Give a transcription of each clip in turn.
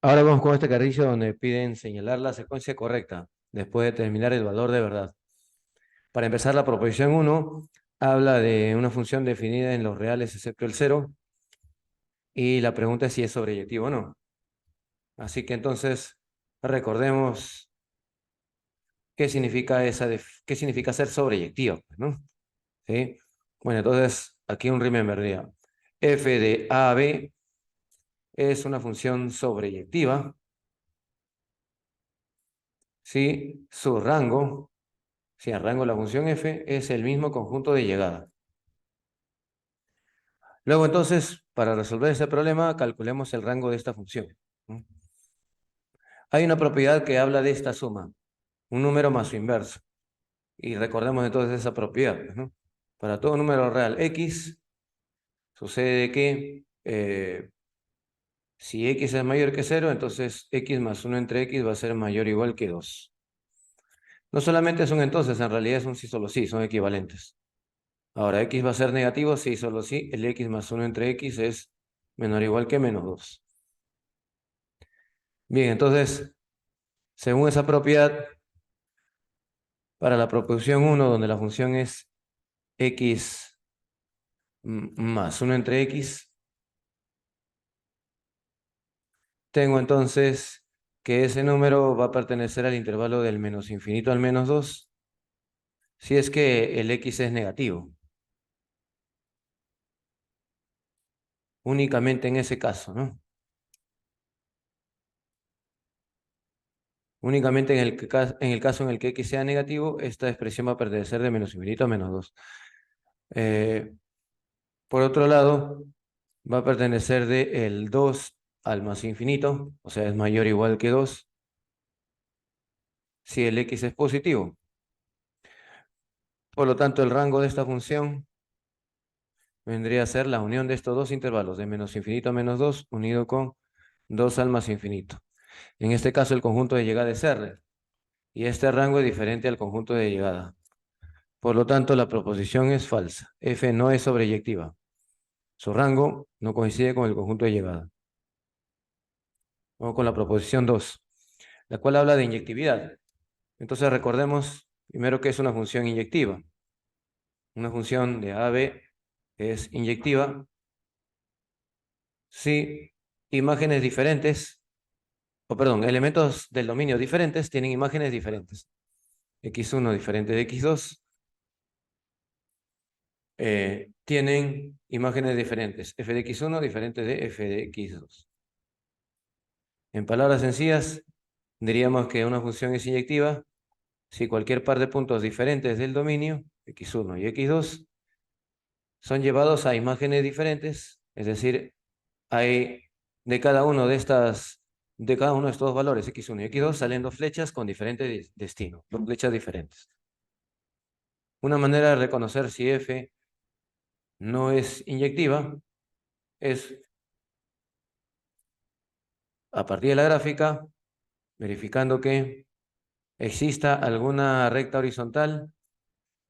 Ahora vamos con este carrillo donde piden señalar la secuencia correcta después de determinar el valor de verdad. Para empezar, la proposición uno habla de una función definida en los reales excepto el cero y la pregunta es si es sobreyectivo o no. Así que entonces recordemos qué significa qué significa ser sobreyectivo, pues, ¿no? ¿Sí? Bueno, entonces aquí un remember diría, f de a a b es una función sobreyectiva si su rango, si el rango de la función f es el mismo conjunto de llegada. Luego entonces, para resolver este problema, calculemos el rango de esta función, ¿no? Hay una propiedad que habla de esta suma, un número más su inverso. Y recordemos entonces esa propiedad, pues, ¿no? Para todo número real x, sucede que si x es mayor que 0, entonces x más 1 entre x va a ser mayor o igual que 2. No solamente son entonces, en realidad es un sí solo sí, son equivalentes. Ahora, x va a ser negativo, sí solo sí, el x más 1 entre x es menor o igual que menos 2. Bien, entonces, según esa propiedad, para la proposición uno, donde la función es x más 1 entre x, tengo entonces que ese número va a pertenecer al intervalo del menos infinito al menos 2, si es que el x es negativo. Únicamente en ese caso, ¿no? Únicamente en el caso en el que x sea negativo, esta expresión va a pertenecer de menos infinito a menos 2. Eh, por otro lado, va a pertenecer de el 2 al más infinito, o sea, es mayor o igual que 2, si el x es positivo. Por lo tanto, el rango de esta función vendría a ser la unión de estos dos intervalos, de menos infinito a menos 2, unido con 2 al más infinito. En este caso, el conjunto de llegada es R, y este rango es diferente al conjunto de llegada. Por lo tanto, la proposición es falsa. F no es sobreyectiva. Su rango no coincide con el conjunto de llegada. Vamos con la proposición 2, la cual habla de inyectividad. Entonces recordemos primero que es una función inyectiva. Una función de A a B es inyectiva si imágenes diferentes, o perdón, elementos del dominio diferentes tienen imágenes diferentes. X1 diferente de X2 tienen imágenes diferentes. F de X1 diferente de F de X2. En palabras sencillas, diríamos que una función es inyectiva si cualquier par de puntos diferentes del dominio, X1 y X2, son llevados a imágenes diferentes, es decir, hay de cada uno de de cada uno de estos dos valores, X1 y X2, salen dos flechas con diferente destino, dos flechas diferentes. Una manera de reconocer si F no es inyectiva es, a partir de la gráfica, verificando que exista alguna recta horizontal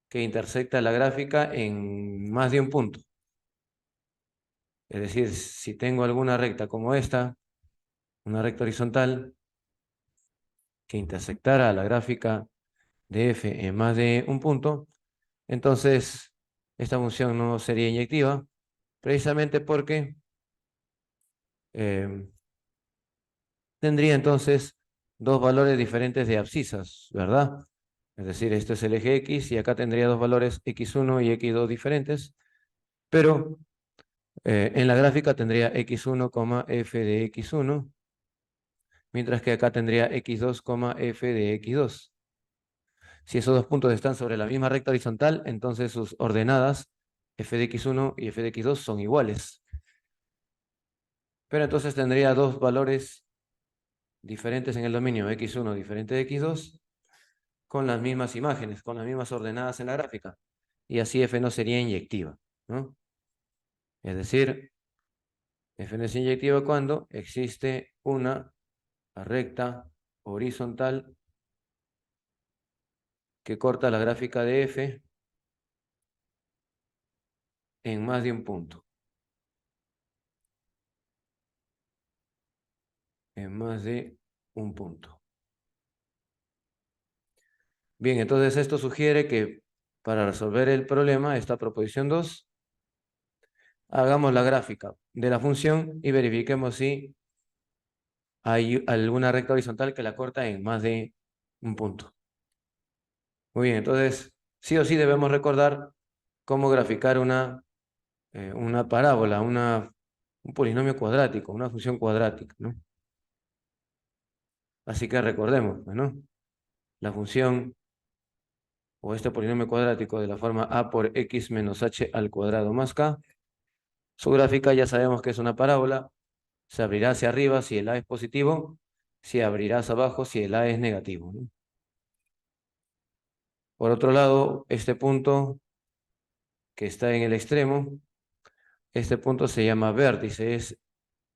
que intersecta la gráfica en más de un punto. Es decir, si tengo alguna recta como esta, una recta horizontal que intersectara la gráfica de f en más de un punto, entonces esta función no sería inyectiva, precisamente porque eh, tendría entonces dos valores diferentes de abscisas, ¿verdad? Es decir, este es el eje X y acá tendría dos valores X1 y X2 diferentes, pero en la gráfica tendría X1, f de X1, mientras que acá tendría X2, f de X2. Si esos dos puntos están sobre la misma recta horizontal, entonces sus ordenadas f de x1 y f de x2 son iguales. Pero entonces tendría dos valores diferentes en el dominio, x1 diferente de x2, con las mismas imágenes, con las mismas ordenadas en la gráfica. Y así f no sería inyectiva, ¿no? Es decir, f no es inyectiva cuando existe una recta horizontal que corta la gráfica de f en más de un punto. en más de un punto. Bien, entonces esto sugiere que para resolver el problema, esta proposición 2, hagamos la gráfica de la función y verifiquemos si hay alguna recta horizontal que la corta en más de un punto. Muy bien, entonces sí o sí debemos recordar cómo graficar una parábola, un polinomio cuadrático, una función cuadrática, ¿no? Así que recordemos, ¿no? La función o este polinomio cuadrático de la forma a por x menos h al cuadrado más k. Su gráfica ya sabemos que es una parábola. Se abrirá hacia arriba si el a es positivo, se abrirá hacia abajo si el a es negativo, ¿no? Por otro lado, este punto que está en el extremo, este punto se llama vértice, es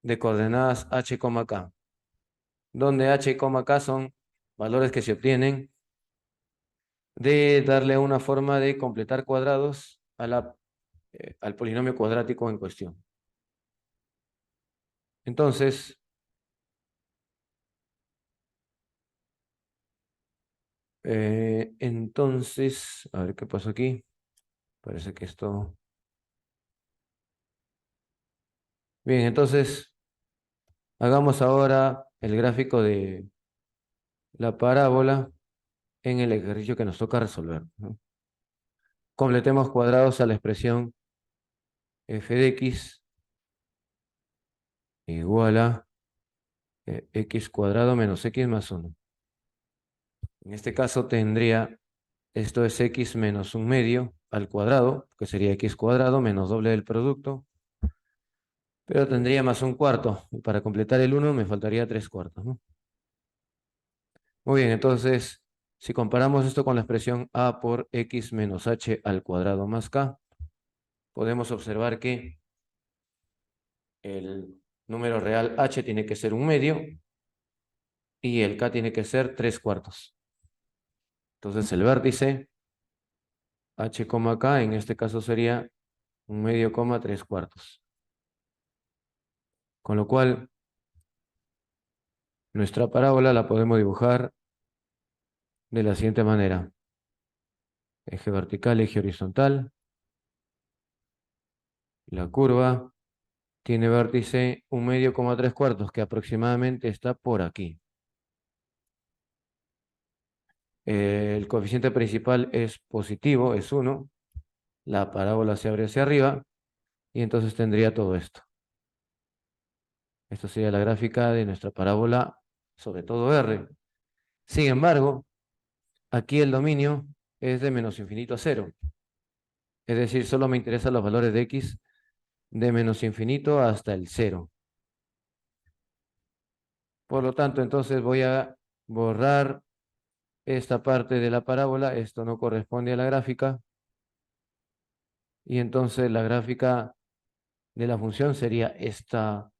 de coordenadas h, k, donde h, k son valores que se obtienen de darle una forma de completar cuadrados al polinomio cuadrático en cuestión. Entonces, a ver qué pasó aquí. Parece que esto... Bien, entonces, hagamos ahora el gráfico de la parábola en el ejercicio que nos toca resolver, ¿no? Completemos cuadrados a la expresión f de x igual a x cuadrado menos x más 1. En este caso tendría, esto es x menos un medio al cuadrado, que sería x cuadrado menos doble del producto, pero tendría más un cuarto. Y para completar el 1 me faltaría 3 cuartos, ¿no? Muy bien, entonces, si comparamos esto con la expresión a por x menos h al cuadrado más k, podemos observar que el número real h tiene que ser un medio y el k tiene que ser 3 cuartos. Entonces el vértice h, k en este caso sería un medio, 3 cuartos. Con lo cual, nuestra parábola la podemos dibujar de la siguiente manera. Eje vertical, eje horizontal. La curva tiene vértice un medio, 3 cuartos, que aproximadamente está por aquí. El coeficiente principal es positivo, es 1. La parábola se abre hacia arriba y entonces tendría todo esto. Esto sería la gráfica de nuestra parábola sobre todo R. Sin embargo, aquí el dominio es de menos infinito a 0. Es decir, solo me interesan los valores de x de menos infinito hasta el 0. Por lo tanto, entonces voy a borrar esta parte de la parábola. Esto no corresponde a la gráfica. Y entonces la gráfica de la función sería esta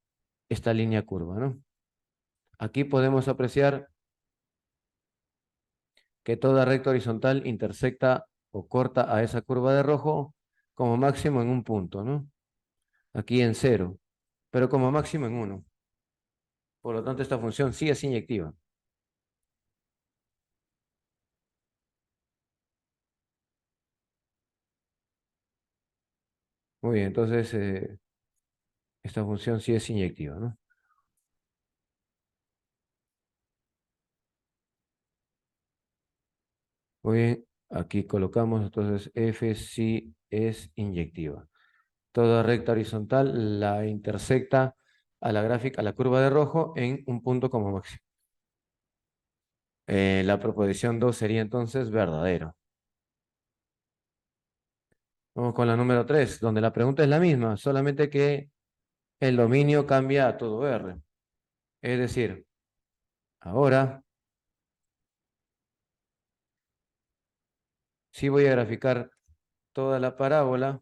línea curva, ¿no? Aquí podemos apreciar que toda recta horizontal intersecta o corta a esa curva de rojo como máximo en un punto, ¿no? Aquí en 0, pero como máximo en 1. Por lo tanto, esta función sí es inyectiva. Muy bien, entonces esta función sí es inyectiva, ¿no? Muy bien, aquí colocamos entonces f sí es inyectiva. Toda recta horizontal la intersecta a la gráfica, a la curva de rojo en un punto como máximo. La proposición 2 sería entonces verdadero. Vamos con la número 3, donde la pregunta es la misma, solamente que el dominio cambia a todo R. Es decir, ahora sí voy a graficar toda la parábola.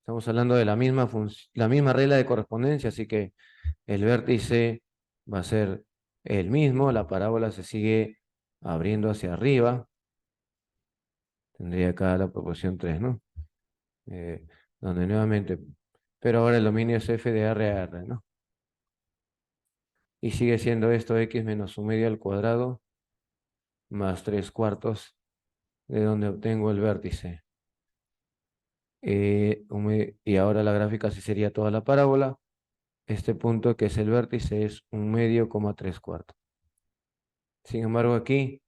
Estamos hablando de la misma regla de correspondencia, así que el vértice va a ser el mismo, la parábola se sigue abriendo hacia arriba. Tendría acá la proporción 3, ¿no? Donde nuevamente pero ahora el dominio es f de R a R, ¿no? Y sigue siendo esto x menos 1/2 al cuadrado más 3/4 de donde obtengo el vértice. Y ahora la gráfica sí sería toda la parábola. Este punto que es el vértice es 1/2, 3/4. Sin embargo, aquí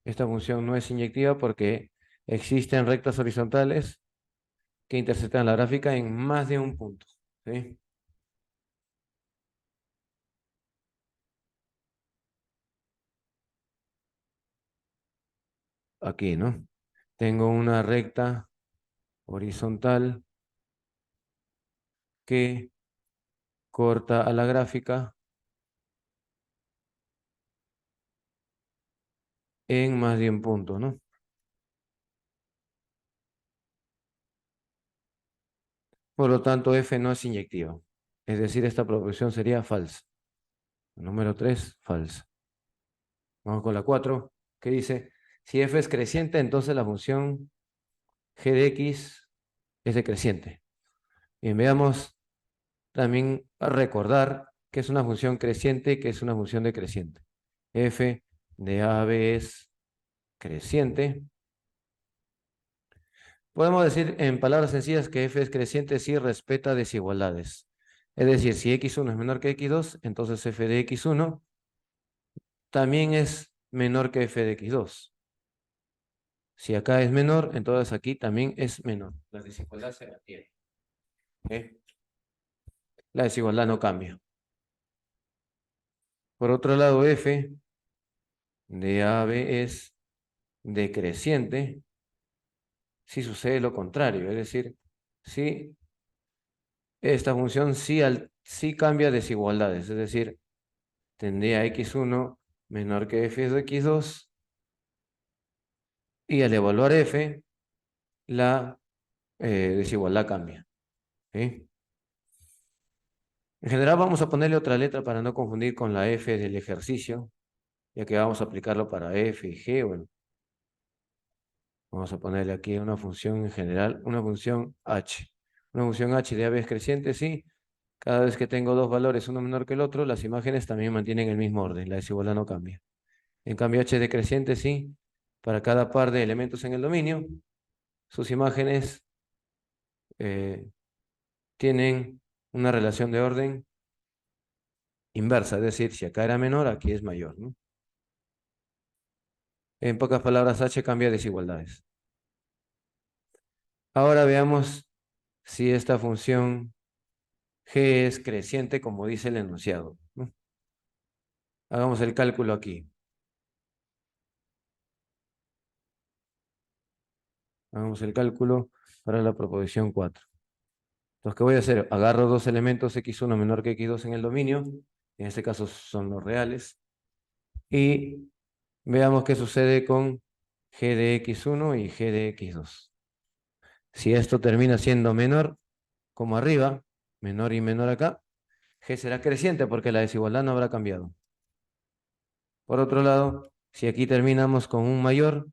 esta función no es inyectiva porque existen rectas horizontales que intersectan la gráfica en más de un punto, ¿sí? Aquí, ¿no? Tengo una recta horizontal que corta a la gráfica en más de un punto, ¿no? Por lo tanto, f no es inyectiva. Es decir, esta proposición sería falsa. Número 3, falsa. Vamos con la 4, que dice, si f es creciente, entonces la función g de x es decreciente. Bien, veamos también a recordar que es una función creciente y que es una función decreciente. F de a b es creciente. Podemos decir en palabras sencillas que f es creciente si respeta desigualdades. Es decir, si x1 es menor que x2, entonces f de x1 también es menor que f de x2. Si acá es menor, entonces aquí también es menor. La desigualdad se mantiene. ¿Ok? La desigualdad no cambia. Por otro lado, f de AB es decreciente si sucede lo contrario. Es decir, si esta función sí cambia desigualdades. Es decir, tendría x1 menor que f de x2 y al evaluar f, la desigualdad cambia. ¿Sí? En general vamos a ponerle otra letra para no confundir con la f del ejercicio, ya que vamos a aplicarlo para f y g. Bueno, vamos a ponerle aquí una función en general, una función h. Una función h de a es creciente, sí. Cada vez que tengo dos valores, uno menor que el otro, las imágenes también mantienen el mismo orden, la desigualdad no cambia. En cambio, h decreciente, sí. Para cada par de elementos en el dominio, sus imágenes eh, tienen una relación de orden inversa, es decir, si acá era menor, aquí es mayor, ¿no? En pocas palabras, h cambia desigualdades. Ahora veamos si esta función g es creciente, como dice el enunciado, ¿no? Hagamos el cálculo aquí. Hagamos el cálculo para la proposición 4. Entonces, ¿qué voy a hacer? Agarro dos elementos x1 menor que x2 en el dominio. En este caso son los reales. Y veamos qué sucede con g de x1 y g de x2. Si esto termina siendo menor, como arriba, menor y menor acá, g será creciente porque la desigualdad no habrá cambiado. Por otro lado, si aquí terminamos con un mayor,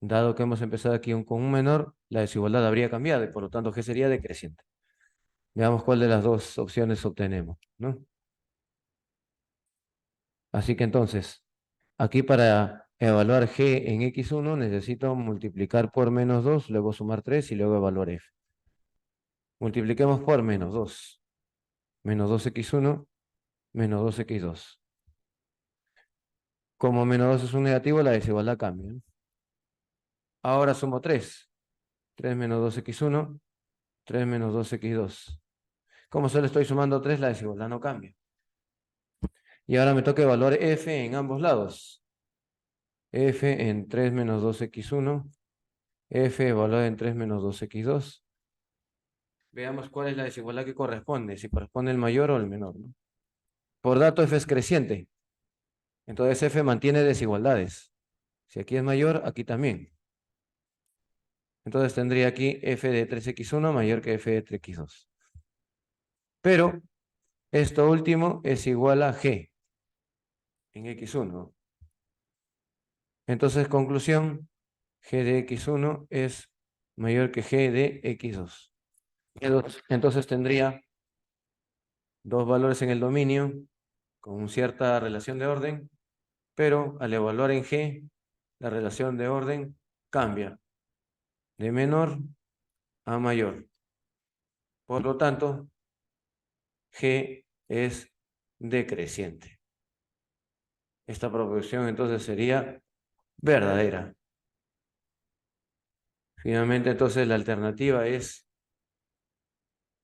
dado que hemos empezado aquí con un menor, la desigualdad habría cambiado y por lo tanto g sería decreciente. Veamos cuál de las dos opciones obtenemos, ¿no? Así que entonces, aquí para evaluar g en x1 necesito multiplicar por menos 2, luego sumar 3 y luego evaluar f. Multipliquemos por menos 2. Menos 2x1, menos 2x2. Como menos 2 es un negativo, la desigualdad cambia, ¿no? Ahora sumo 3. 3 menos 2x1, 3 menos 2x2. Como solo estoy sumando 3, la desigualdad no cambia. Y ahora me toca evaluar f en ambos lados. F en 3 menos 2x1, f evaluado en 3 menos 2x2. Veamos cuál es la desigualdad que corresponde, si corresponde el mayor o el menor, ¿no? Por dato, f es creciente. Entonces f mantiene desigualdades. Si aquí es mayor, aquí también. Entonces tendría aquí f de 3x1 mayor que f de 3x2. Pero esto último es igual a g en x1. Entonces, conclusión, g de x1 es mayor que g de x2. Entonces tendría dos valores en el dominio con cierta relación de orden, pero al evaluar en G, la relación de orden cambia de menor a mayor. Por lo tanto, G es decreciente. Esta proporción entonces sería verdadera. Finalmente, entonces, la alternativa es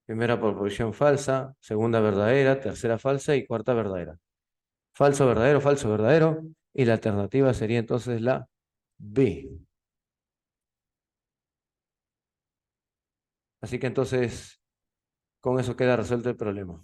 primera proposición falsa, segunda verdadera, tercera falsa y cuarta verdadera. Falso, verdadero. Y la alternativa sería entonces la B. Así que entonces, con eso queda resuelto el problema.